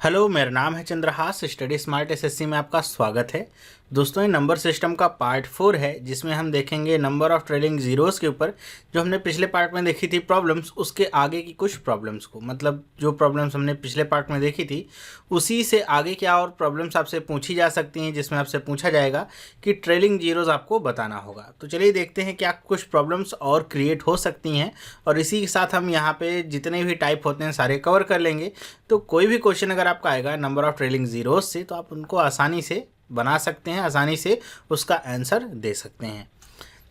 Hello, मेरा नाम है चंद्रहास। स्टडी स्मार्ट एसएससी में आपका स्वागत है। दोस्तों, ये नंबर सिस्टम का पार्ट 4 है, जिसमें हम देखेंगे नंबर ऑफ ट्रेलिंग जीरोस के ऊपर। जो हमने पिछले पार्ट में देखी थी प्रॉब्लम्स, उसके आगे की कुछ प्रॉब्लम्स को, मतलब जो प्रॉब्लम्स हमने पिछले पार्ट में देखी थी उसी से आगे क्या और प्रॉब्लम्स आपसे पूछी जा सकती हैं, जिसमें आपसे पूछा जाएगा कि ट्रेलिंग जीरोस आपको बताना होगा। तो चलिए देखते हैं क्या कुछ प्रॉब्लम्स और क्रिएट हो सकती हैं, और इसी के साथ हम यहाँ पे जितने भी टाइप होते हैं सारे कवर कर लेंगे। तो कोई भी क्वेश्चन अगर आपका आएगा नंबर ऑफ ट्रेलिंग जीरोस से, तो आप उनको आसानी से बना सकते हैं, आसानी से उसका आंसर दे सकते हैं।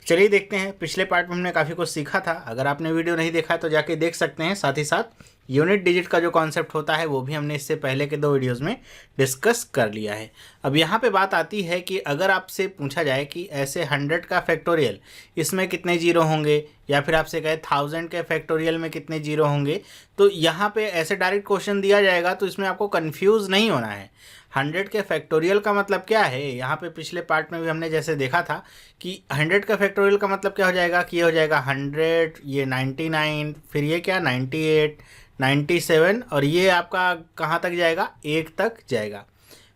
चलिए देखते हैं। पिछले पार्ट में हमने काफ़ी कुछ सीखा था। अगर आपने वीडियो नहीं देखा है तो जाके देख सकते हैं। साथ ही साथ यूनिट डिजिट का जो कॉन्सेप्ट होता है वो भी हमने इससे पहले के 2 वीडियोस में डिस्कस कर लिया है। अब यहाँ पे बात आती है कि अगर आपसे पूछा जाए कि ऐसे 100 का फैक्टोरियल, इसमें कितने जीरो होंगे, या फिर आपसे कहे 1000 के फैक्टोरियल में कितने जीरो होंगे, तो यहाँ पे ऐसे डायरेक्ट क्वेश्चन दिया जाएगा तो इसमें आपको कन्फ्यूज़ नहीं होना है। 100 के फैक्टोरियल का मतलब क्या है, यहाँ पे पिछले पार्ट में भी हमने जैसे देखा था कि 100 का फैक्टोरियल का मतलब क्या हो जाएगा कि ये हो जाएगा 100, ये 99, फिर ये क्या 98, 97, और ये आपका कहाँ तक जाएगा, 1 तक जाएगा।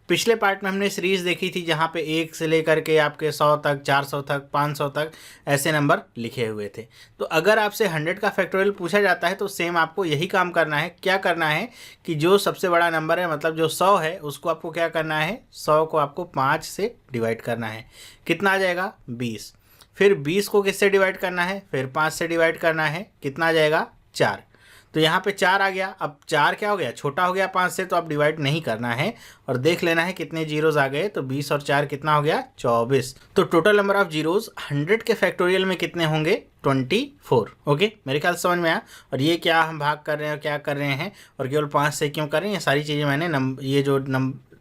पिछले पार्ट में हमने सीरीज़ देखी थी जहाँ पे 1 से लेकर के आपके 100 तक, 400 तक, 500 तक ऐसे नंबर लिखे हुए थे। तो अगर आपसे 100 का फैक्टोरियल पूछा जाता है तो सेम आपको यही काम करना है। क्या करना है कि जो सबसे बड़ा नंबर है, मतलब जो 100 है, उसको आपको क्या करना है, 100 को आपको 5 से डिवाइड करना है। कितना आ जाएगा, 20। फिर 20 को किससे डिवाइड करना है, फिर 5 से डिवाइड करना है। कितना आ जाएगा, 4। तो यहाँ पे 4 आ गया। अब 4 क्या हो गया, छोटा हो गया 5 से, तो आप डिवाइड नहीं करना है और देख लेना है कितने जीरोज़ आ गए। तो 20 और 4 कितना हो गया, 24। तो टोटल नंबर ऑफ जीरोज़ 100 के फैक्टोरियल में कितने होंगे, 24। ओके, मेरे ख्याल समझ में आया। और ये क्या हम भाग कर रहे हैं, क्या कर रहे हैं, और केवल 5 से क्यों कर रहे हैं, ये सारी चीज़ें मैंने ये जो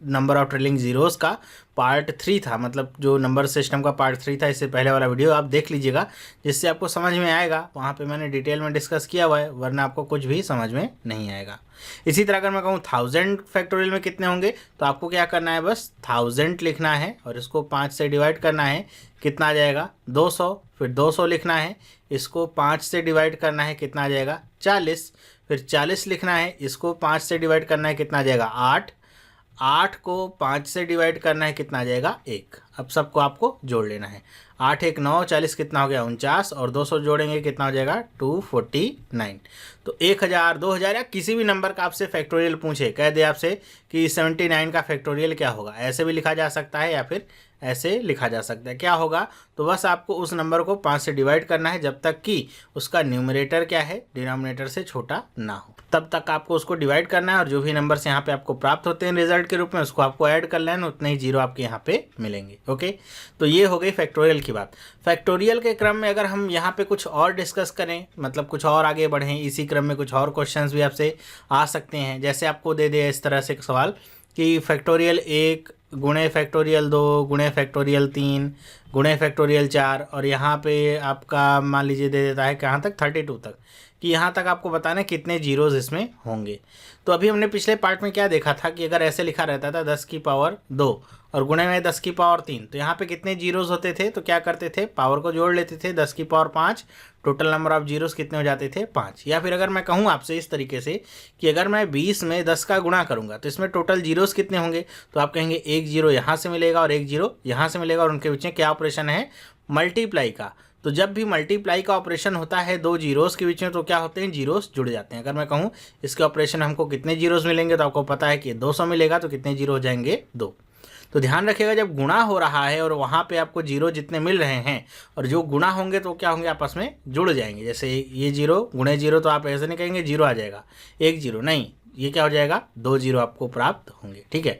नंबर ऑफ ट्रेलिंग जीरोज़ का पार्ट 3 था, मतलब जो नंबर सिस्टम का पार्ट 3 था, इससे पहले वाला वीडियो आप देख लीजिएगा, जिससे आपको समझ में आएगा। वहाँ पे मैंने डिटेल में डिस्कस किया हुआ है, वरना आपको कुछ भी समझ में नहीं आएगा। इसी तरह अगर मैं कहूँ 1000 फैक्टोरियल में कितने होंगे, तो आपको क्या करना है, बस 1000 लिखना है और इसको 5 से डिवाइड करना है। कितना आ जाएगा, 200। फिर 200 लिखना है, इसको 5 से डिवाइड करना है। कितना आ जाएगा, 40। फिर 40 लिखना है, इसको 5 से डिवाइड करना है। कितना आ जाएगा, 8। 8 को 5 से डिवाइड करना है। कितना आ जाएगा, 1। अब सबको आपको जोड़ लेना है। 8 1 9, 40 कितना हो गया, 49, और 200 जोड़ेंगे कितना हो जाएगा, 249। तो 1000, 2000 या किसी भी नंबर का आपसे फैक्टोरियल पूछे, कह दे आपसे कि 79 का फैक्टोरियल क्या होगा, ऐसे भी लिखा जा सकता है या फिर ऐसे लिखा जा सकता है। क्या होगा, तो बस आपको उस नंबर को 5 से डिवाइड करना है, जब तक कि उसका न्यूमरेटर क्या है, डिनोमिनेटर से छोटा ना हो, तब तक आपको उसको डिवाइड करना है। और जो भी नंबर्स यहाँ पे आपको प्राप्त होते हैं रिजल्ट के रूप में, उसको आपको ऐड कर लेना, उतने ही जीरो आपके यहाँ पे मिलेंगे। ओके, तो ये हो गई फैक्टोरियल की बात। फैक्टोरियल के क्रम में अगर हम यहाँ पे कुछ और डिस्कस करें, मतलब कुछ और आगे बढ़ें, इसी क्रम में कुछ और क्वेश्चंस भी आपसे आ सकते हैं। जैसे आपको दे दे इस तरह से एक सवाल कि फैक्टोरियल 1 गुणे फैक्टोरियल 2 गुणे फैक्टोरियल 3 गुणे फैक्टोरियल 4, और यहाँ पे आपका मान लीजिए दे देता है कहाँ तक, 32 तक, कि यहाँ तक आपको बताना है कितने जीरोज़ इसमें होंगे। तो अभी हमने पिछले पार्ट में क्या देखा था कि अगर ऐसे लिखा रहता था 10 की पावर 2 और गुणे में 10 की पावर 3, तो यहाँ पे कितने जीरोज़ होते थे, तो क्या करते थे, पावर को जोड़ लेते थे, 10 की power 5, total number of zeros कितने हो जाते थे, 5। या फिर अगर मैं कहूँ आपसे इस तरीके से कि अगर मैं 20 में 10 का गुणा करूँगा तो इसमें टोटल जीरोज़ कितने होंगे, तो आप कहेंगे 1 जीरो यहाँ से मिलेगा और 1 जीरो यहाँ से मिलेगा, और उनके बीच में क्या ऑपरेशन है, मल्टीप्लाई का। तो जब भी मल्टीप्लाई का ऑपरेशन होता है 2 जीरोज़ के बीच में, तो क्या होते हैं, जीरोज़ जुड़ जाते हैं। अगर मैं कहूँ इसके ऑपरेशन हमको कितने जीरोज़ मिलेंगे, तो आपको पता है कि 200 मिलेगा, तो कितने जीरो हो जाएंगे, 2। तो ध्यान रखिएगा, जब गुणा हो रहा है और वहाँ पे आपको जीरो जितने मिल रहे हैं, और जो गुणा होंगे तो क्या होंगे, आपस में जुड़ जाएंगे। जैसे ये जीरो गुणे जीरो, तो आप ऐसे नहीं कहेंगे जीरो आ जाएगा, 1 जीरो नहीं, ये क्या हो जाएगा, 2 जीरो आपको प्राप्त होंगे। ठीक है,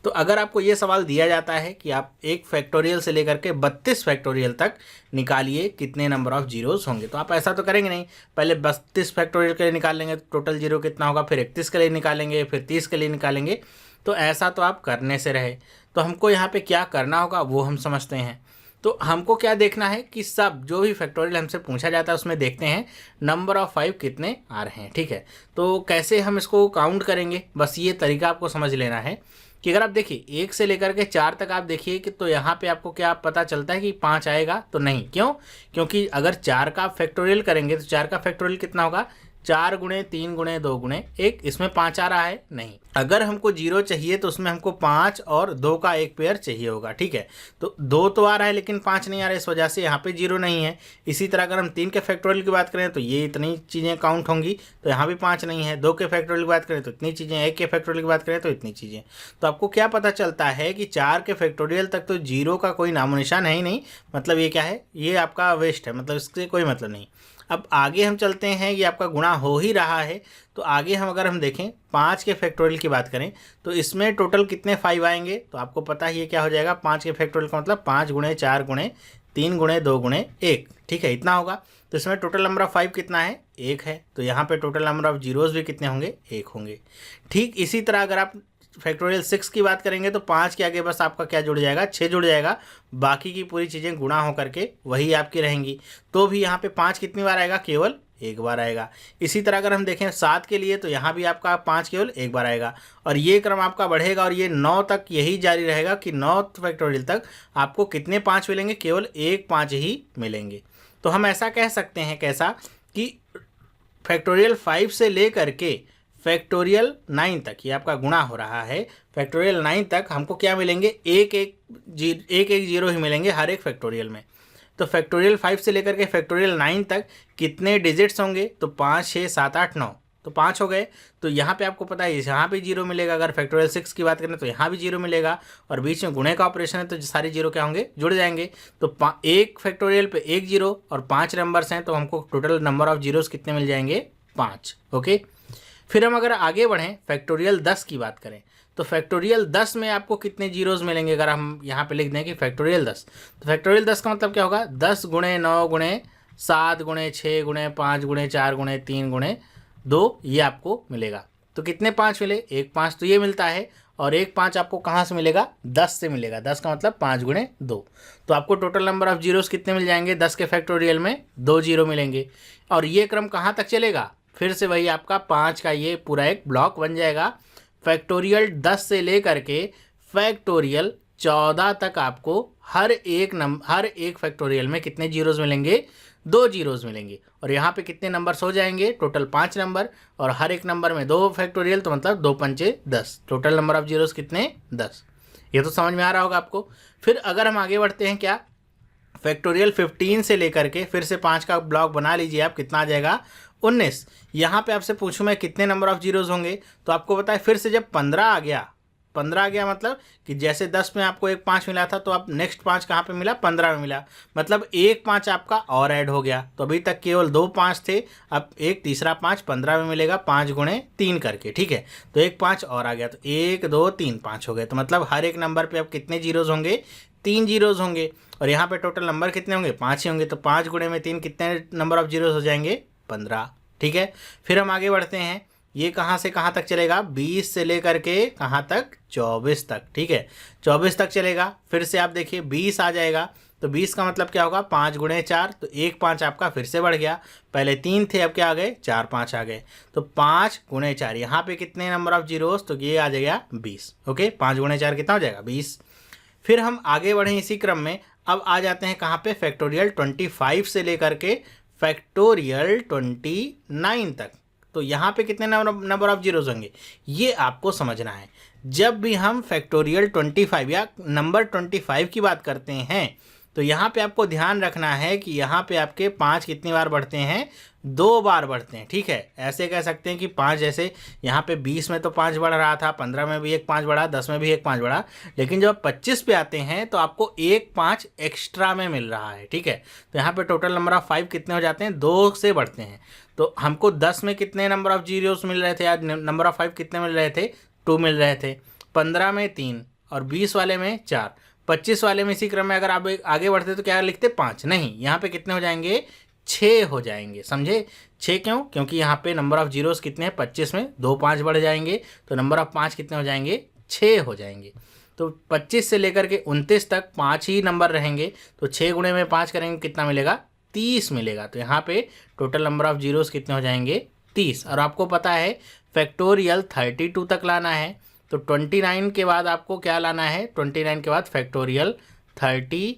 तो अगर आपको ये सवाल दिया जाता है कि आप 1 फैक्टोरियल से लेकर के 32 फैक्टोरियल तक निकालिए कितने नंबर ऑफ जीरोज़ होंगे, तो आप ऐसा तो करेंगे नहीं, पहले 32 फैक्टोरियल के लिए निकाल लेंगे तो टोटल जीरो कितना होगा, फिर 31 के लिए निकालेंगे, फिर 30 के लिए निकालेंगे। तो ऐसा तो आप करने से रहे। तो हमको यहाँ पे क्या करना होगा वो हम समझते हैं। तो हमको क्या देखना है कि सब जो भी फैक्टोरियल हमसे पूछा जाता है उसमें देखते हैं नंबर ऑफ 5 कितने आ रहे हैं। ठीक है, तो कैसे हम इसको काउंट करेंगे, बस ये तरीका आपको समझ लेना है कि अगर आप देखिए 1 से लेकर के 4 तक आप देखिए कि तो यहाँ पे आपको क्या पता चलता है कि 5 आएगा, तो नहीं। क्यों, क्योंकि अगर 4 का फैक्टोरियल करेंगे तो 4 का फैक्टोरियल कितना होगा, 4 गुणे 3 गुणे 2 गुणे 1, इसमें 5 आ रहा है नहीं। अगर हमको 0 चाहिए तो उसमें हमको 5 और 2 का एक पेयर चाहिए होगा, ठीक है। तो 2 तो आ रहा है लेकिन 5 नहीं आ रहा है, इस वजह से यहाँ पे 0 नहीं है। इसी तरह अगर हम 3 के फैक्टोरियल की बात करें तो ये इतनी चीज़ें काउंट होंगी, तो यहाँ भी 5 नहीं है। 2 के फैक्टोरियल की बात करें तो इतनी चीज़ें, 1 के फैक्टोरियल की बात करें तो इतनी चीज़ें। तो आपको क्या पता चलता है कि 4 के फैक्टोरियल तक तो 0 का कोई नामो निशान है ही नहीं, मतलब ये क्या है, ये आपका वेस्ट है, मतलब इससे कोई मतलब नहीं। अब आगे हम चलते हैं, ये आपका गुणा हो ही रहा है, तो आगे हम अगर हम देखें 5 के फैक्टोरियल की बात करें तो इसमें टोटल कितने 5 आएंगे, तो आपको पता ही है क्या हो जाएगा। 5 के फैक्टोरियल का मतलब 5 गुणे 4 गुणे 3 गुणे 2 गुणे 1, ठीक है, इतना होगा। तो इसमें टोटल नंबर ऑफ 5 कितना है, 1 है। तो यहाँ पे टोटल नंबर ऑफ जीरोज़ भी कितने होंगे, 1 होंगे। ठीक इसी तरह अगर आप फैक्टोरियल 6 की बात करेंगे तो 5 के आगे बस आपका क्या जुड़ जाएगा, 6 जुड़ जाएगा, बाकी की पूरी चीज़ें गुणा हो करके वही आपकी रहेंगी। तो भी यहाँ पे 5 कितनी बार आएगा, केवल 1 बार आएगा। इसी तरह अगर हम देखें 7 के लिए तो यहाँ भी आपका 5 केवल 1 बार आएगा, और ये क्रम आपका बढ़ेगा और ये 9 तक यही जारी रहेगा कि 9 फैक्टोरियल तक आपको कितने 5 मिलेंगे, केवल 1 5 ही मिलेंगे। तो हम ऐसा कह सकते हैं, कैसा कि फैक्टोरियल 5 से ले करके फैक्टोरियल 9 तक ये आपका गुणा हो रहा है। फैक्टोरियल 9 तक हमको क्या मिलेंगे, एक एक जीरो ही मिलेंगे हर एक फैक्टोरियल में। तो फैक्टोरियल 5 से लेकर के फैक्टोरियल 9 तक कितने डिजिट्स होंगे, तो 5 6 7 8 9, तो 5 हो गए। तो यहाँ पे आपको पता है यहाँ पे 0 मिलेगा। अगर फैक्टोरियल 6 की बात करें तो यहाँ भी 0 मिलेगा, और बीच में गुणे का ऑपरेशन है तो सारे 0 क्या होंगे, जुड़ जाएंगे। तो एक फैक्टोरियल पे 1 0 और 5 नंबर्स हैं, तो हमको टोटल नंबर ऑफ जीरोस कितने मिल जाएंगे, 5। ओके, फिर हम अगर आगे बढ़ें फैक्टोरियल 10 की बात करें तो फैक्टोरियल 10 में आपको कितने जीरोज़ मिलेंगे। अगर हम यहाँ पे लिख दें कि फैक्टोरियल 10, तो फैक्टोरियल 10 का मतलब क्या होगा, 10 गुणे 9 गुणे 7 गुणे 6 गुणे 5 गुणे 4 गुणे 3 गुणे 2, ये आपको मिलेगा। तो कितने 5 मिले, 1 5, तो ये मिलता है। और 1 5 आपको कहाँ से मिलेगा, 10 से मिलेगा। 10 का मतलब 5 गुणे 2, तो आपको टोटल नंबर ऑफ जीरोज़ कितने मिल जाएंगे, 10 के फैक्टोरियल में 2 जीरो मिलेंगे। और ये क्रम कहाँ तक चलेगा, फिर से वही आपका 5 का ये पूरा एक ब्लॉक बन जाएगा। फैक्टोरियल 10 से लेकर के फैक्टोरियल 14 तक आपको हर एक फैक्टोरियल में कितने जीरोज़ मिलेंगे, 2 जीरोज़ मिलेंगे। और यहाँ पे कितने नंबर्स हो जाएंगे, टोटल 5 नंबर, और हर एक नंबर में 2 फैक्टोरियल, तो मतलब 2 पंचे 10, टोटल नंबर ऑफ जीरोज़ कितने, 10। ये तो समझ में आ रहा होगा आपको। फिर अगर हम आगे बढ़ते हैं, क्या फैक्टोरियल 15 से लेकर के फिर से 5 का ब्लॉक बना लीजिए आप, कितना आ जाएगा, 19। यहाँ पे आपसे पूछूं मैं कितने नंबर ऑफ जीरोज़ होंगे, तो आपको पता है फिर से जब 15 आ गया, 15 आ गया मतलब कि जैसे 10 में आपको एक 5 मिला था, तो आप नेक्स्ट 5 कहाँ पे मिला, 15 में मिला, मतलब एक 5 आपका और ऐड हो गया। तो अभी तक केवल 2 5 थे, अब एक तीसरा 5 15 में मिलेगा, 5 गुणे 3 करके, ठीक है। तो एक 5 और आ गया, तो 1 2 3 5 हो गए। तो मतलब हर एक नंबर पर अब कितने जीरोज़ होंगे, 3 जीरोज़ होंगे। और यहाँ पे टोटल नंबर कितने होंगे, 5 ही होंगे। तो 5 गुणे में 3 कितने नंबर ऑफ जीरोज़ हो जाएंगे, 15, ठीक है। फिर हम आगे बढ़ते हैं, ये कहाँ से कहाँ तक चलेगा, 20 से लेकर के कहाँ तक, 24 तक, ठीक है, 24 तक चलेगा। फिर से आप देखिए 20 आ जाएगा, तो 20 का मतलब क्या होगा, 5 गुणे 4, तो एक 5 आपका फिर से बढ़ गया, पहले 3 थे अब क्या आ गए, 4 5 आ गए। तो 5 गुणे 4, यहाँ पे कितने नंबर ऑफ जीरोस, तो ये आ जाएगा 20। ओके, 5 गुणे 4 कितना हो जाएगा, 20। फिर हम आगे बढ़ें इसी क्रम में, अब आ जाते हैं कहाँ पे, फैक्टोरियल 25 से लेकर के फैक्टोरियल 29 तक। तो यहाँ पे कितने नंबर ऑफ जीरोज़ होंगे, ये आपको समझना है। जब भी हम फैक्टोरियल 25 या नंबर 25 की बात करते हैं, तो यहाँ पे आपको ध्यान रखना है कि यहाँ पे आपके 5 कितनी बार बढ़ते हैं, 2 बार बढ़ते हैं, ठीक है। ऐसे कह सकते हैं कि 5, जैसे यहाँ पे 20 में तो 5 बढ़ रहा था, 15 में भी एक 5 बढ़ा, 10 में भी एक 5 बढ़ा, लेकिन जब 25 पे आते हैं तो आपको एक 5 एक्स्ट्रा में मिल रहा है, ठीक है। तो यहाँ पे टोटल नंबर ऑफ 5 कितने हो जाते हैं, 2 से बढ़ते हैं। तो हमको 10 में कितने नंबर ऑफ जीरोस मिल रहे थे, आज नंबर ऑफ 5 कितने मिल रहे थे, 2 मिल रहे थे। 15 में 3 और 20 वाले में 4, 25 वाले में इसी क्रम में अगर आप आगे बढ़ते तो क्या लिखते, 5 नहीं, यहाँ पे कितने हो जाएंगे, 6 हो जाएंगे, समझे। 6 क्यों, क्योंकि यहाँ पे नंबर ऑफ जीरोस कितने हैं, 25 में 2 5 बढ़ जाएंगे, तो नंबर ऑफ 5 कितने हो जाएंगे, 6 हो जाएंगे। तो 25 से लेकर के 29 तक 5 ही नंबर रहेंगे, तो 6 गुणे में 5 करेंगे कितना मिलेगा, 30 मिलेगा। तो यहाँ पे टोटल नंबर ऑफ जीरोस कितने हो जाएंगे, 30। और आपको पता है फैक्टोरियल 32 तक लाना है, तो 29 के बाद आपको क्या लाना है, 29 के बाद फैक्टोरियल 30,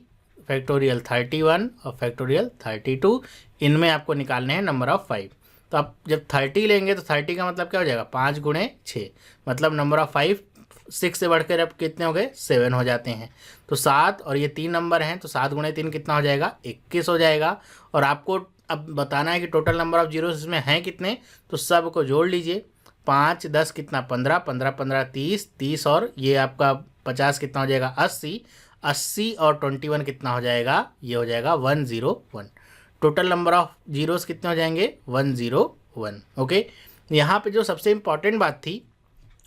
फैक्टोरियल 31 और फैक्टोरियल 32, इनमें आपको निकालने हैं नंबर ऑफ 5। तो आप जब 30 लेंगे तो 30 का मतलब क्या हो जाएगा 5 गुणे 6, मतलब नंबर ऑफ 5 6 से बढ़कर अब कितने हो गए 7 हो जाते हैं। तो 7 और ये 3 नंबर हैं तो 7 गुणे 3 कितना हो जाएगा 21 हो जाएगा। और आपको अब बताना है कि टोटल नंबर ऑफ जीरोस इसमें हैं कितने, तो सब को जोड़ लीजिए। 5 10 कितना 15, 15 15 30, 30 और ये आपका 50 कितना हो जाएगा 80, 80 और 21 कितना हो जाएगा, ये हो जाएगा 101। टोटल नंबर ऑफ जीरोस कितने हो जाएंगे 101। ओके, यहाँ पे जो सबसे इम्पॉर्टेंट बात थी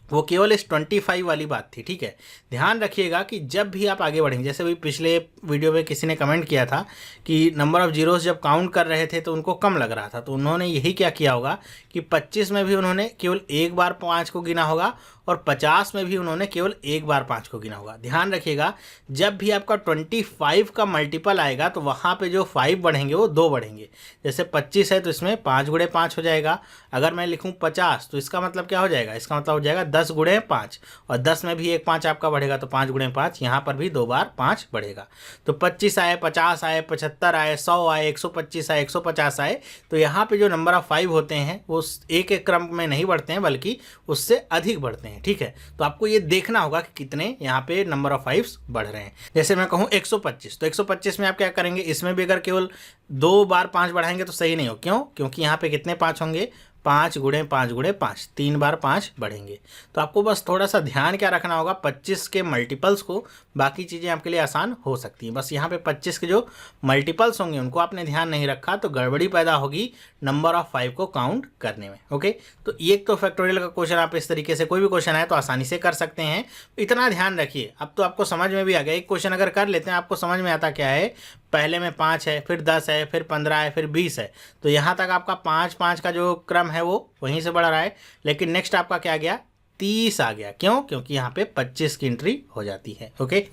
वो केवल इस 25 वाली बात थी। ठीक है, ध्यान रखिएगा कि जब भी आप आगे बढ़ेंगे, जैसे भी पिछले वीडियो में किसी ने कमेंट किया था कि नंबर ऑफ़ जीरोस जब काउंट कर रहे थे तो उनको कम लग रहा था, तो उन्होंने यही क्या किया होगा कि 25 में भी उन्होंने केवल एक बार 5 को गिना होगा और 50 में भी उन्होंने केवल एक बार 5 को गिना होगा। ध्यान रखिएगा, जब भी आपका 25 का मल्टीपल आएगा तो वहाँ पे जो 5 बढ़ेंगे वो 2 बढ़ेंगे। जैसे 25 है तो इसमें 5 गुणे 5 हो जाएगा। अगर मैं लिखूँ 50 तो इसका मतलब क्या हो जाएगा, इसका मतलब हो जाएगा 10 गुणे 5, और 10 में भी एक 5 आपका बढ़ेगा तो 5 गुणे 5, यहाँ पर भी 2 बार 5 बढ़ेगा। तो 25 आए, 50 आए, 75 आए, 100 आए, 125 आए, 150 आए, तो यहाँ पे जो नंबर ऑफ 5 होते हैं वो एक एक क्रम में नहीं बढ़ते हैं बल्कि उससे अधिक बढ़ते हैं। ठीक है, तो आपको ये देखना होगा कि कितने यहाँ पे नंबर ऑफ 5 बढ़ रहे हैं। जैसे मैं कहूँ 125, तो 125 में आप क्या करेंगे, इसमें भी अगर केवल 2 बार 5 बढ़ाएंगे तो सही नहीं हो। क्यों? क्योंकि यहाँ पे कितने 5 होंगे, 5 गुणे 5 गुणे 5, 3 बार 5 बढ़ेंगे। तो आपको बस थोड़ा सा ध्यान क्या रखना होगा 25 के मल्टीपल्स को, बाकी चीज़ें आपके लिए आसान हो सकती हैं। बस यहाँ पे 25 के जो मल्टीपल्स होंगे उनको आपने ध्यान नहीं रखा तो गड़बड़ी पैदा होगी नंबर ऑफ 5 को काउंट करने में। ओके, तो ये तो फैक्टोरियल का क्वेश्चन आप इस तरीके से कोई भी क्वेश्चन आए तो आसानी से कर सकते हैं। इतना ध्यान रखिए, अब तो आपको समझ में भी आ गया। एक क्वेश्चन अगर कर लेते हैं आपको समझ में आता क्या है, पहले में 5 है, फिर 10 है, फिर 15 है, फिर 20 है, तो यहाँ तक आपका 5 5 का जो क्रम है वो वहीं से बढ़ रहा है। लेकिन नेक्स्ट आपका क्या गया, 30 आ गया। क्यों? क्योंकि यहाँ पे 25 की एंट्री हो जाती है। ओके,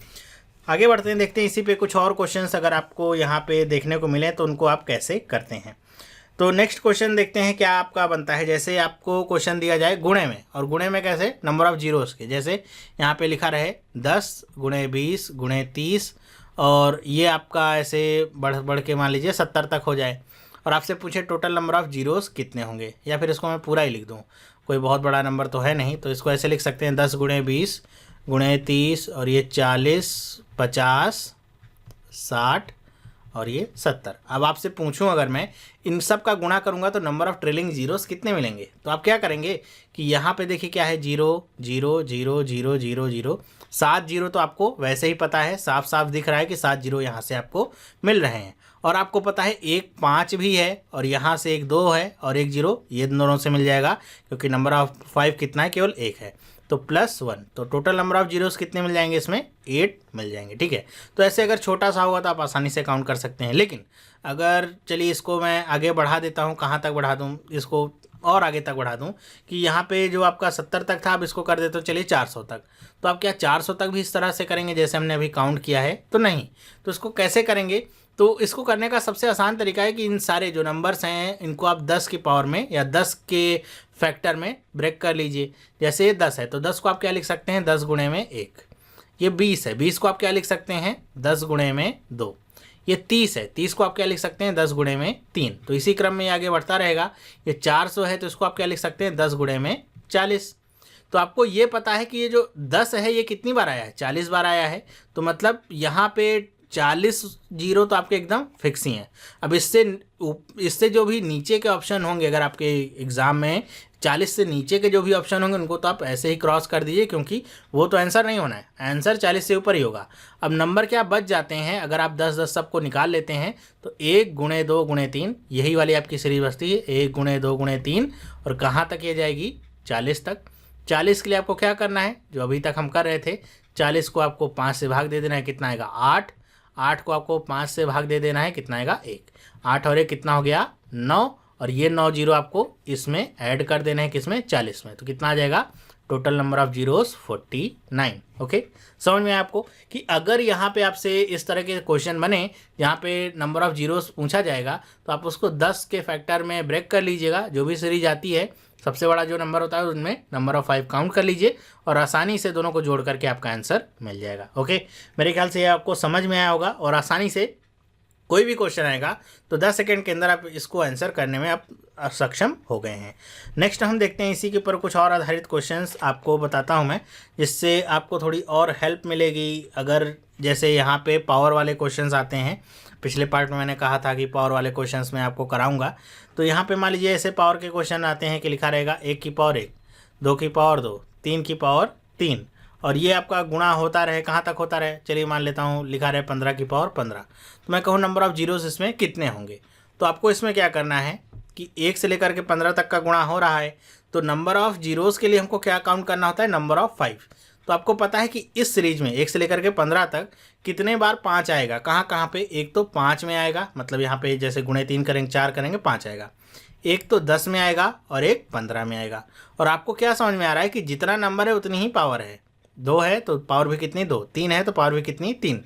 आगे बढ़ते हैं, देखते हैं इसी पे कुछ और क्वेश्चंस अगर आपको यहाँ पे देखने को मिले तो उनको आप कैसे करते हैं। तो नेक्स्ट क्वेश्चन देखते हैं क्या आपका बनता है। जैसे आपको क्वेश्चन दिया जाए गुणे में, और गुणे में कैसे, नंबर ऑफ जीरोस के। जैसे यहाँ पे लिखा रहे 10 गुणे 20 गुणे 30, और ये आपका ऐसे बढ़ बढ़ के मान लीजिए 70 तक हो जाए, और आपसे पूछे टोटल नंबर ऑफ़ जीरोस कितने होंगे, या फिर इसको मैं पूरा ही लिख दूँ, कोई बहुत बड़ा नंबर तो है नहीं, तो इसको ऐसे लिख सकते हैं 10 गुणे 20 गुणे 30, और ये 40 50 60 और ये 70। अब आपसे पूछूं अगर मैं इन सब का गुणा करूंगा तो नंबर ऑफ ट्रेलिंग जीरोस कितने मिलेंगे, तो आप क्या करेंगे कि यहाँ पे देखिए क्या है 0 0 0 0 0 0, 7 जीरो तो आपको वैसे ही पता है, साफ साफ दिख रहा है कि 7 जीरो यहाँ से आपको मिल रहे हैं। और आपको पता है एक 5 भी है, और यहाँ से एक 2 है, और एक 0 ये दोनों से मिल जाएगा क्योंकि नंबर ऑफ 5 कितना है, केवल 1 है, तो +1, तो टोटल नंबर ऑफ जीरोस कितने मिल जाएंगे, इसमें 8 मिल जाएंगे। ठीक है, तो ऐसे अगर छोटा सा होगा तो आप आसानी से काउंट कर सकते हैं। लेकिन अगर चलिए इसको मैं आगे बढ़ा देता हूँ, कहाँ तक बढ़ा दूँ इसको, और आगे तक बढ़ा दूँ कि यहाँ पे जो आपका 70 तक था, अब इसको कर देते हो चलिए 400 तक, तो आप क्या 400 तक भी इस तरह से करेंगे जैसे हमने अभी काउंट किया है, तो नहीं। तो इसको कैसे करेंगे, तो इसको करने का सबसे आसान तरीका है कि इन सारे जो नंबर्स हैं इनको आप 10 की पावर में या 10 के फैक्टर में ब्रेक कर लीजिए। जैसे ये 10 है तो 10 को आप क्या लिख सकते हैं, 10 गुणे में 1। ये 20 है, 20 को आप क्या लिख सकते हैं, 10 गुणे में 2। ये 30 है, 30 को आप क्या लिख सकते हैं, 10 गुणे में 3। तो इसी क्रम में आगे बढ़ता रहेगा। ये 400 है तो इसको आप क्या लिख सकते हैं, 10 गुणे में 40। तो आपको ये पता है कि ये जो 10 है ये कितनी बार आया है, 40 बार आया है, तो मतलब यहाँ पे 40 जीरो तो आपके एकदम फिक्स ही हैं। अब इससे जो भी नीचे के ऑप्शन होंगे, अगर आपके एग्ज़ाम में 40 से नीचे के जो भी ऑप्शन होंगे उनको तो आप ऐसे ही क्रॉस कर दीजिए, क्योंकि वो तो आंसर नहीं होना है, आंसर 40 से ऊपर ही होगा। अब नंबर क्या बच जाते हैं, अगर आप 10-10 सबको निकाल लेते हैं तो 1 गुणे 2 गुणे 3, यही वाली आपकी सीरीज बचती है, 1 गुणे 2 गुणे 3, और कहाँ तक ये जाएगी, 40 तक। 40 के लिए आपको क्या करना है, जो अभी तक हम कर रहे थे, 40 को आपको 5 से भाग दे देना है, कितना आएगा 8। 8 को आपको 5 से भाग दे देना है, कितना आएगा 1। 8 और 1 कितना हो गया 9, और ये 9 जीरो आपको इसमें ऐड कर देना है, किसमें, 40 में, तो कितना आ जाएगा, total number of zeros 49। Okay, समझ में आया आपको कि अगर यहाँ पे आपसे इस तरह के क्वेश्चन बने जहाँ पे नंबर ऑफ जीरोस पूछा जाएगा तो आप उसको 10 के फैक्टर में ब्रेक कर लीजिएगा। जो भी सीरीज आती है सबसे बड़ा जो नंबर होता है उनमें नंबर ऑफ 5 काउंट कर लीजिए, और आसानी से दोनों को जोड़ करके आपका आंसर मिल जाएगा। ओके, मेरे ख्याल से ये आपको समझ में आया होगा और आसानी से कोई भी क्वेश्चन आएगा तो 10 सेकंड के अंदर आप इसको आंसर करने में आप सक्षम हो गए हैं। नेक्स्ट हम देखते हैं इसी के ऊपर कुछ और आधारित क्वेश्चंस आपको बताता हूं मैं, जिससे आपको थोड़ी और हेल्प मिलेगी। अगर जैसे यहाँ पे पावर वाले क्वेश्चंस आते हैं, पिछले पार्ट में मैंने कहा था कि पावर वाले क्वेश्चंस मैं आपको कराऊंगा, तो यहाँ पे मान लीजिए ऐसे पावर के क्वेश्चन आते हैं कि लिखा रहेगा 1 की पावर 1, 2 की पावर 2, 3 की पावर 3, और ये आपका गुणा होता रहे, कहाँ तक होता रहे, चलिए मान लेता हूँ लिखा रहे 15 की पावर 15, तो मैं कहूँ नंबर ऑफ जीरोस इसमें कितने होंगे। तो आपको इसमें क्या करना है कि 1 से लेकर के 15 तक का गुणा हो रहा है, तो नंबर ऑफ जीरोस के लिए हमको क्या काउंट करना होता है, नंबर ऑफ 5। तो आपको पता है कि इस सीरीज में 1 से लेकर के 15 तक कितने बार 5 आएगा, कहाँ कहाँ पे, एक तो 5 में आएगा, मतलब यहाँ पे जैसे गुणे 3 करेंगे 4 करेंगे 5 आएगा, एक तो 10 में आएगा और एक 15 में आएगा। और आपको क्या समझ में आ रहा है कि जितना नंबर है उतनी ही पावर है। 2 है तो पावर भी कितनी 2, 3 है तो पावर भी कितनी 3।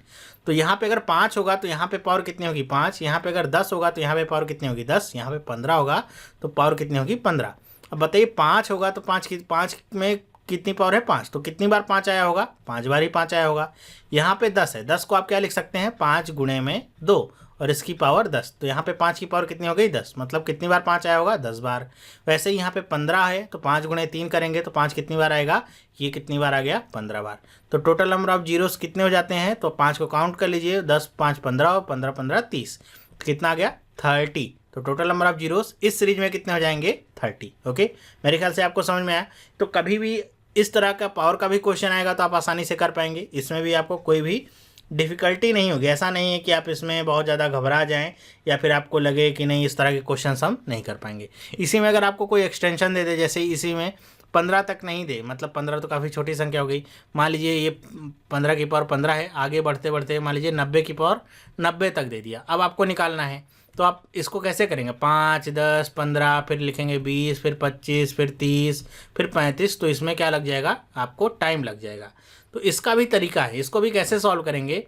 तो यहाँ पे अगर 5 होगा तो यहाँ पे पावर कितनी होगी 5, यहाँ पे अगर 10 होगा तो यहाँ पे पावर कितनी होगी 10, यहाँ पे 15 होगा तो पावर कितनी होगी 15। अब बताइए 5 होगा तो 5 में कितनी पावर है 5, तो कितनी बार 5 आया होगा, 5 बार ही 5 आया होगा। यहाँ पे 10 है, 10 को आप क्या लिख सकते हैं 5 गुणे में 2 और इसकी पावर 10, तो यहाँ पे 5 की पावर कितनी हो गई 10, मतलब कितनी बार 5 आया होगा 10 बार। वैसे ही यहाँ पे 15 है तो 5 गुणे 3 करेंगे तो 5 कितनी बार आएगा, ये कितनी बार आ गया 15 बार। तो टोटल नंबर ऑफ जीरोस कितने हो जाते हैं, तो 5 को काउंट कर लीजिए, 10 5 15 और 15 15 30, कितना आ गया 30। तो टोटल नंबर ऑफ जीरोस इस सीरीज में कितने हो जाएंगे 30। ओके, मेरे ख्याल से आपको समझ में आया। तो कभी भी इस तरह का पावर का भी क्वेश्चन आएगा तो आप आसानी से कर पाएंगे, इसमें भी आपको कोई भी डिफ़िकल्टी नहीं होगी। ऐसा नहीं है कि आप इसमें बहुत ज़्यादा घबरा जाएं या फिर आपको लगे कि नहीं इस तरह के क्वेश्चंस हम नहीं कर पाएंगे। इसी में अगर आपको कोई एक्सटेंशन दे दे, जैसे इसी में 15 तक नहीं दे, मतलब 15 तो काफ़ी छोटी संख्या हो गई, मान लीजिए ये 15 की पावर 15 है, आगे बढ़ते बढ़ते मान लीजिए 90 की पावर 90 तक दे दिया। अब आपको निकालना है तो आप इसको कैसे करेंगे, 5 10 15 फिर लिखेंगे 20 फिर 25 फिर 30 फिर 35, तो इसमें क्या लग जाएगा, आपको टाइम लग जाएगा। तो इसका भी तरीका है, इसको भी कैसे सॉल्व करेंगे।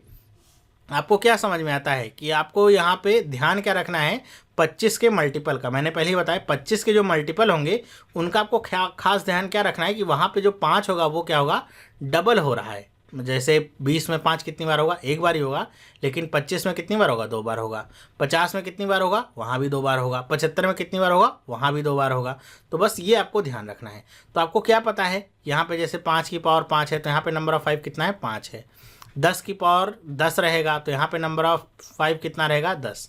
आपको क्या समझ में आता है कि आपको यहाँ पे ध्यान क्या रखना है, 25 के मल्टीपल का। मैंने पहले ही बताया 25 के जो मल्टीपल होंगे उनका आपको खास ध्यान क्या रखना है कि वहाँ पे जो 5 होगा वो क्या होगा, डबल हो रहा है। जैसे 20 में 5 कितनी बार होगा, एक बार ही होगा, लेकिन 25 में कितनी बार होगा, 2 बार होगा। 50 में कितनी बार होगा, वहाँ भी 2 बार होगा। 75 में कितनी बार होगा, वहाँ भी 2 बार होगा। तो बस ये आपको ध्यान रखना है। तो आपको क्या पता है, यहाँ पे जैसे 5 की पावर 5 है तो यहाँ पे नंबर ऑफ 5 कितना है 5 है। 10 की पावर 10 रहेगा तो यहाँ पे नंबर ऑफ 5 कितना रहेगा 10।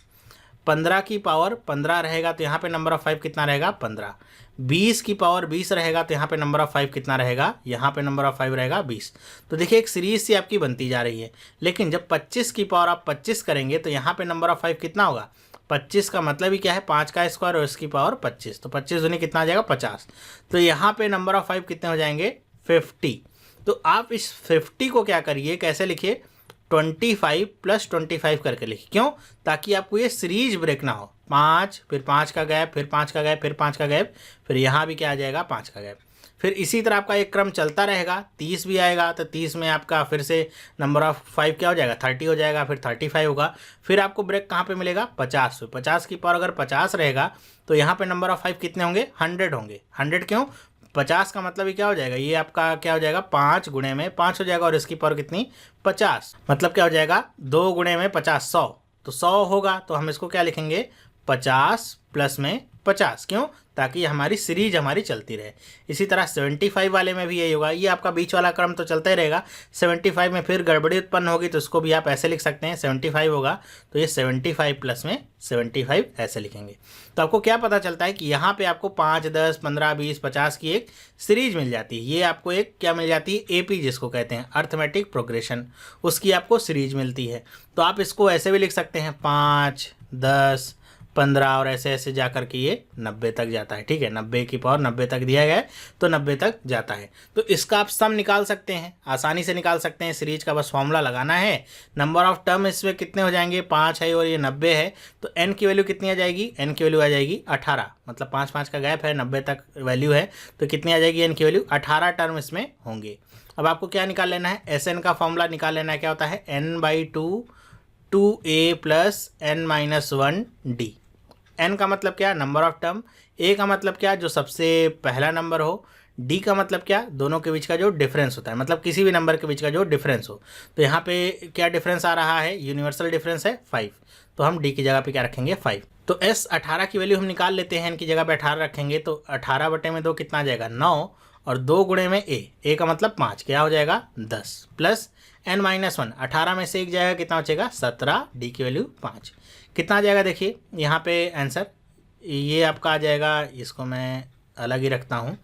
15 की पावर 15 रहेगा तो यहाँ पे नंबर ऑफ 5 कितना रहेगा 15। 20 की पावर 20 रहेगा तो यहाँ पे नंबर ऑफ 5 कितना रहेगा, यहाँ पे नंबर ऑफ 5 रहेगा 20। तो देखिए एक सीरीज सी आपकी बनती जा रही है। लेकिन जब 25 की पावर आप 25 करेंगे तो यहाँ पे नंबर ऑफ 5 कितना होगा, 25 का मतलब ही क्या है 5 का स्क्वायर और इसकी पावर 25, तो 25 दूनी कितना आ जाएगा 50। तो यहाँ पे नंबर ऑफ 5 कितने हो जाएंगे 50। तो आप इस 50 को क्या करिए, कैसे लिखिए, 25 + 25 करके लिखिए। क्यों, ताकि आपको ये सीरीज ब्रेक ना हो। 5 फिर 5 का गैप फिर 5 का गैप फिर 5 का गैप, फिर यहाँ भी क्या आ जाएगा 5 का गैप। फिर इसी तरह आपका एक क्रम चलता रहेगा। 30 भी आएगा तो 30 में आपका फिर से नंबर ऑफ 5 क्या हो जाएगा 30 हो जाएगा, फिर 35 होगा। फिर आपको ब्रेक कहाँ पे मिलेगा 50। 50 की पावर अगर 50 रहेगा तो यहाँ पे नंबर ऑफ 5 कितने होंगे 100 होंगे। 100 क्यों, 50 का मतलब ही क्या हो जाएगा, ये आपका क्या हो जाएगा 5 गुणे में 5 हो जाएगा और इसकी पावर कितनी 50, मतलब क्या हो जाएगा 2 गुणे में 50 100, तो 100 होगा। तो हम इसको क्या लिखेंगे 50 प्लस में 50, क्यों, ताकि हमारी सीरीज हमारी चलती रहे। इसी तरह 75 वाले में भी यही होगा। ये आपका बीच वाला क्रम तो चलता ही रहेगा। 75 में फिर गड़बड़ी उत्पन्न होगी तो इसको भी आप ऐसे लिख सकते हैं, 75 होगा तो ये 75 प्लस में 75 ऐसे लिखेंगे। तो आपको क्या पता चलता है कि यहाँ पे आपको 5 10 15 20 50 की एक सीरीज मिल जाती है। ये आपको एक क्या मिल जाती है, AP जिसको कहते हैं अर्थमेटिक प्रोग्रेशन, उसकी आपको सीरीज मिलती है। तो आप इसको ऐसे भी लिख सकते हैं 5 10 15 और ऐसे ऐसे जा कर के ये 90 तक जाता है। ठीक है, 90 की पावर 90 तक दिया गया है तो 90 तक जाता है। तो इसका आप सम निकाल सकते हैं, आसानी से निकाल सकते हैं। सीरीज का बस फॉर्मूला लगाना है। नंबर ऑफ टर्म इसमें कितने हो जाएंगे 5 है और ये 90 है, तो n की वैल्यू कितनी आ जाएगी, n की वैल्यू आ जाएगी 18, मतलब 5 5 का गैप है, 90 तक वैल्यू है तो कितनी आ जाएगी n की वैल्यू 18 टर्म इसमें होंगे। अब आपको क्या निकाल लेना है, SN का फॉर्मूला निकाल लेना है। क्या होता है n/2 2a + n - 1d। n का मतलब क्या, नंबर ऑफ टर्म। a का मतलब क्या, जो सबसे पहला नंबर हो। डी का मतलब क्या, दोनों के बीच का जो डिफरेंस होता है, मतलब किसी भी नंबर के बीच का जो डिफरेंस हो। तो यहाँ पे क्या डिफरेंस आ रहा है, यूनिवर्सल डिफरेंस है 5, तो हम डी की जगह पे क्या रखेंगे 5। तो एस 18 की वैल्यू हम निकाल लेते हैं, इनकी जगह पे 18 रखेंगे तो 18/2 कितना आ जाएगा 9, और 2 गुणे में ए का मतलब 5, क्या हो जाएगा 10, प्लस n-1, 18 में से 1 जाएगा कितना बचेगा 17, डी की वैल्यू 5, कितना आ जाएगा देखिए यहाँ पे आंसर, ये आपका आ जाएगा, इसको मैं अलग ही रखता हूँ,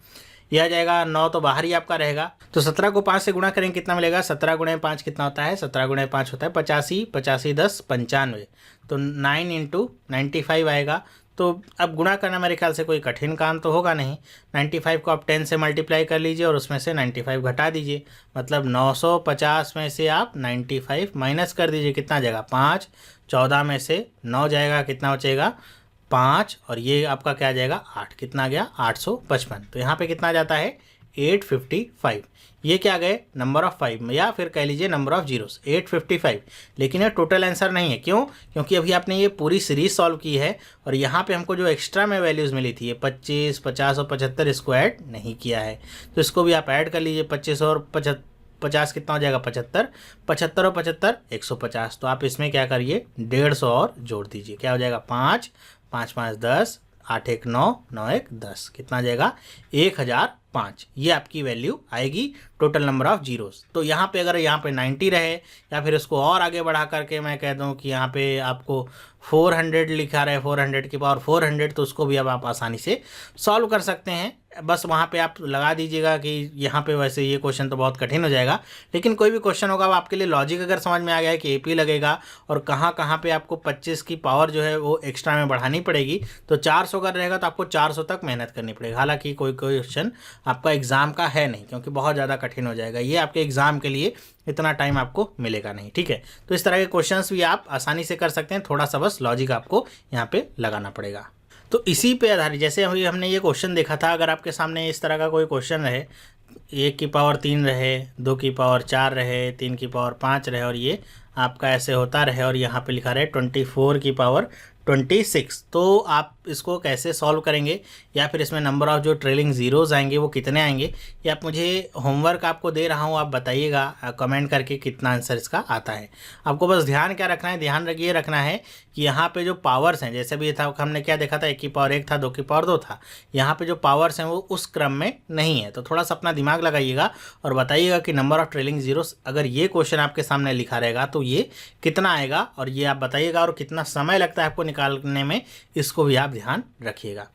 यह आ जाएगा 9 तो बाहर ही आपका रहेगा। तो 17 को 5 से गुणा करेंगे कितना मिलेगा, 17 गुणे 5 कितना होता है, 17 गुणे 5 होता है 85, 85 10 95, तो 9 इंटू 95 आएगा। तो अब गुणा करना मेरे ख्याल से कोई कठिन काम तो होगा नहीं, 95 को आप 10 से मल्टीप्लाई कर लीजिए और उसमें से 95 घटा दीजिए, मतलब 950 में से आप 95 माइनस कर दीजिए, कितना जाएगा 5, 14 में से 9 जाएगा कितना बचेगा 5, और ये आपका क्या आ जाएगा 8, कितना आ गया 855। तो यहाँ पे कितना आ जाता है 855, ये क्या आ गए नंबर ऑफ 5, या फिर कह लीजिए नंबर ऑफ जीरोस 855, लेकिन ये टोटल आंसर नहीं है, क्यों, क्योंकि अभी आपने ये पूरी सीरीज सॉल्व की है और यहाँ पे हमको जो एक्स्ट्रा में वैल्यूज़ मिली थी ये 25, 50 और 75, इसको ऐड नहीं किया है, तो इसको भी आप ऐड कर लीजिए, 25 और 50 कितना हो जाएगा 75, 75 और 75 150, तो आप इसमें क्या करिए 150 और जोड़ दीजिए, क्या हो जाएगा 5, 5 5 10, 8 1 9, 9 1 10, कितना आ जाएगा 1005, ये आपकी वैल्यू आएगी टोटल नंबर ऑफ जीरोस। तो यहाँ पे अगर यहाँ पे 90 रहे, या फिर इसको और आगे बढ़ा करके मैं कह दूँ कि यहाँ पे आपको 400 लिखा रहे, 400 की पावर 400, तो उसको भी अब आप आसानी से सॉल्व कर सकते हैं। बस वहाँ पे आप लगा दीजिएगा कि यहाँ पे वैसे ये क्वेश्चन तो बहुत कठिन हो जाएगा, लेकिन कोई भी क्वेश्चन होगा वो आपके लिए लॉजिक अगर समझ में आ गया है कि एपी लगेगा और कहाँ कहाँ पे आपको 25 की पावर जो है वो एक्स्ट्रा में बढ़ानी पड़ेगी, तो 400 का रहेगा तो आपको 400 तक मेहनत करनी पड़ेगी। हालांकि कोई क्वेश्चन आपका एग्ज़ाम का है नहीं, क्योंकि बहुत ज़्यादा कठिन हो जाएगा, ये आपके एग्ज़ाम के लिए इतना टाइम आपको मिलेगा नहीं, ठीक है। तो इस तरह के क्वेश्चंस भी आप आसानी से कर सकते हैं, थोड़ा सा बस लॉजिक आपको यहाँ पे लगाना पड़ेगा। तो इसी पे आधारित जैसे अभी हमने ये क्वेश्चन देखा था, अगर आपके सामने इस तरह का कोई क्वेश्चन रहे, 1 की पावर 3 रहे, 2 की पावर 4 रहे, 3 की पावर 5 रहे, और ये आपका ऐसे होता रहे, और यहाँ पे लिखा रहे 24 की पावर 26, तो आप इसको कैसे सॉल्व करेंगे, या फिर इसमें नंबर ऑफ जो ट्रेलिंग ज़ीरोज़ आएंगे वो कितने आएंगे, ये आप मुझे होमवर्क आपको दे रहा हूँ, आप बताइएगा कमेंट करके कितना आंसर इसका आता है। आपको बस ध्यान क्या रखना है, ध्यान ये रखना है कि यहाँ पे जो पावर्स हैं, जैसे भी था हमने क्या देखा था, 1 की पावर 1 था, 2 की पावर 2 था, यहाँ पे जो पावर्स हैं वो उस क्रम में नहीं है, तो थोड़ा सा अपना दिमाग लगाइएगा और बताइएगा कि नंबर ऑफ ट्रेलिंग जीरोस अगर ये क्वेश्चन आपके सामने लिखा रहेगा तो ये कितना आएगा, और ये आप बताइएगा, और कितना समय लगता है आपको निकालने में, इसको भी आप ध्यान रखिएगा।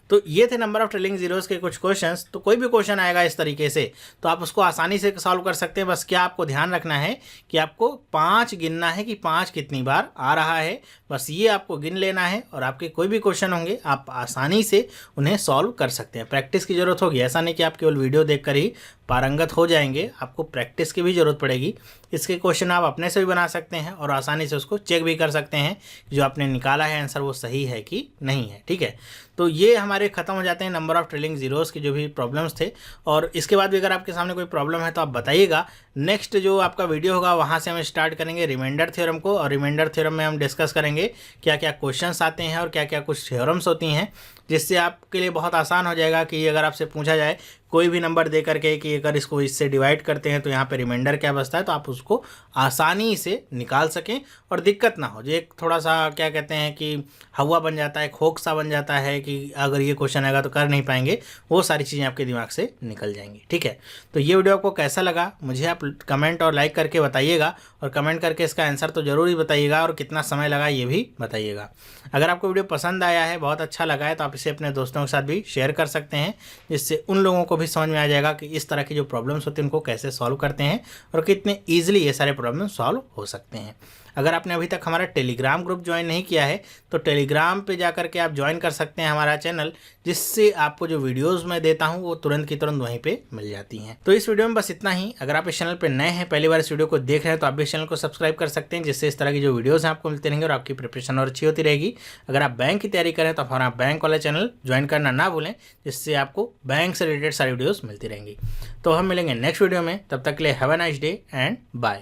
तो ये थे नंबर ऑफ ट्रेलिंग जीरोस के कुछ क्वेश्चंस। तो कोई भी क्वेश्चन आएगा इस तरीके से तो आप उसको आसानी से सॉल्व कर सकते हैं। बस क्या आपको ध्यान रखना है कि आपको 5 गिनना है कि 5 कितनी बार आ रहा है, बस ये आपको गिन लेना है, और आपके कोई भी क्वेश्चन होंगे आप आसानी से उन्हें सॉल्व कर सकते हैं। प्रैक्टिस की ज़रूरत होगी, ऐसा नहीं कि आप केवल वीडियो देखकर ही पारंगत हो जाएंगे, आपको प्रैक्टिस की भी ज़रूरत पड़ेगी। इसके क्वेश्चन आप अपने से भी बना सकते हैं और आसानी से उसको चेक भी कर सकते हैं कि जो आपने निकाला है आंसर वो सही है कि नहीं है, ठीक है। तो ये हमारे ख़त्म हो जाते हैं नंबर ऑफ ट्रेलिंग जीरोस के जो भी प्रॉब्लम्स थे। और इसके बाद भी अगर आपके सामने कोई प्रॉब्लम है तो आप बताइएगा। नेक्स्ट जो आपका वीडियो होगा वहाँ से हम स्टार्ट करेंगे रिमाइंडर थ्योरम को, और रिमाइंडर थ्योरम में हम डिस्कस करेंगे क्या क्या क्वेश्चंस आते हैं और क्या क्या कुछ थ्योरम्स होती हैं, जिससे आपके लिए बहुत आसान हो जाएगा कि अगर आपसे पूछा जाए कोई भी नंबर दे करके कि अगर इसको इससे डिवाइड करते हैं तो यहाँ पे रिमाइंडर क्या बचता है, तो आप उसको आसानी से निकाल सकें और दिक्कत ना हो। जो एक थोड़ा सा क्या कहते हैं कि हवा बन जाता है, खोख सा बन जाता है कि अगर ये क्वेश्चन आएगा तो कर नहीं पाएंगे, वो सारी चीज़ें आपके दिमाग से निकल जाएंगी, ठीक है। तो ये वीडियो आपको कैसा लगा मुझे आप कमेंट और लाइक करके बताइएगा, और कमेंट करके इसका आंसर तो ज़रूर ही बताइएगा और कितना समय लगा ये भी बताइएगा। अगर आपको वीडियो पसंद आया है, बहुत अच्छा लगा है, तो आप इसे अपने दोस्तों के साथ भी शेयर कर सकते हैं, जिससे उन लोगों को भी समझ में आ जाएगा कि इस तरह की जो प्रॉब्लम्स होती हैं उनको कैसे सॉल्व करते हैं और कितने ईजिली ये सारे प्रॉब्लम सॉल्व हो सकते हैं। अगर आपने अभी तक हमारा टेलीग्राम ग्रुप ज्वाइन नहीं किया है तो टेलीग्राम पे जा करके आप ज्वाइन कर सकते हैं हमारा चैनल, जिससे आपको जो वीडियोस मैं देता हूं वो तुरंत की तुरंत वहीं पे मिल जाती हैं। तो इस वीडियो में बस इतना ही। अगर आप इस चैनल पे नए हैं, पहली बार इस वीडियो को देख रहे हैं, तो आप भी इस चैनल को सब्सक्राइब कर सकते हैं, जिससे इस तरह की जो वीडियोज़ हैं आपको मिलते रहेंगे और आपकी प्रिपरेशन और अच्छी होती रहेगी। अगर आप बैंक की तैयारी करें तो हमारा बैंक वाला चैनल ज्वाइन करना ना भूलें, जिससे आपको बैंक से रिलेटेड सारी वीडियोज़ मिलती रहेंगी। तो हम मिलेंगे नेक्स्ट वीडियो में, तब तक के लिए have a nice day and bye.